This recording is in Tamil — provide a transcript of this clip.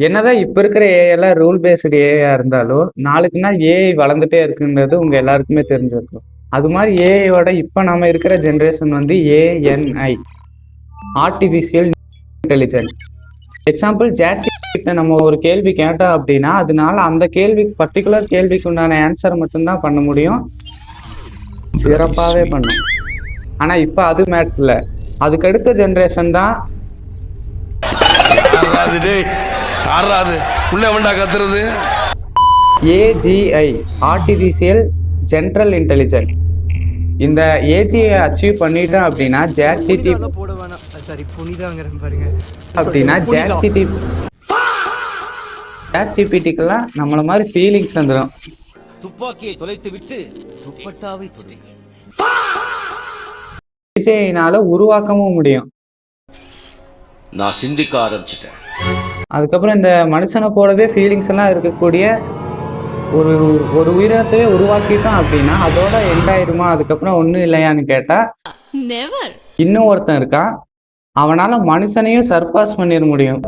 என்னதான் இப்ப இருக்கிற ஏஐ எல்லாம் ரூல் பேஸ்டு ஏஐயா இருந்தாலும் நாளுக்கு நாள் ஏஐ வளர்ந்துட்டே இருக்குன்றது உங்க எல்லாருக்குமே தெரிஞ்சிருக்கும். அது மாதிரி ஏஐயோட இப்ப நாம இருக்கிற ஜென்ரேஷன் வந்து ஏஎன்ஐ, ஆர்டிபிஷியல் இன்டெலிஜென்ஸ். எக்ஸாம்பிள் கிட்ட நம்ம ஒரு கேள்வி கேட்டோம் அப்படின்னா அதனால அந்த பர்டிகுலர் கேள்விக்கு உண்டான ஆன்சர் மட்டும்தான் பண்ண முடியும், சிறப்பாவே பண்ணும். ஆனா இப்ப அது மேட்டர் இல்ல, அதுக்கு அடுத்த ஜென்ரேஷன் தான் ஏஜிஐ, ஆர்டிபிஷியல் ஜெனரல் இன்டெலிஜென்ஸ். இந்த ஏஜிஐ அச்சீவ் பண்ணிட்டோம் அப்படின்னா ஜிபிடிக்கெல்லாம் நம்மள மாதிரி ஃபீலிங்ஸ் வந்துடும். துப்பாக்கியை தொலைத்து விட்டு துப்பட்டாவை தொடுங்கள். ஏஜிஐனால உருவாக்கவும் முடியும். நான் சிந்திக்க ஆரம்பிச்சிட்டேன். அதுக்கப்புறம் இந்த மனுஷனை போலவே ஃபீலிங்ஸ் எல்லாம் இருக்கக்கூடிய ஒரு ஒரு உயிரினத்தையே உருவாக்கிட்டோம் அப்படின்னா அதோட எண்டாயிருமா, அதுக்கப்புறம் ஒன்றும் இல்லையான்னு கேட்டா இன்னும் ஒருத்தன் இருக்கான், அவனால மனுஷனையும் சர்பாஸ் பண்ணிட முடியும்.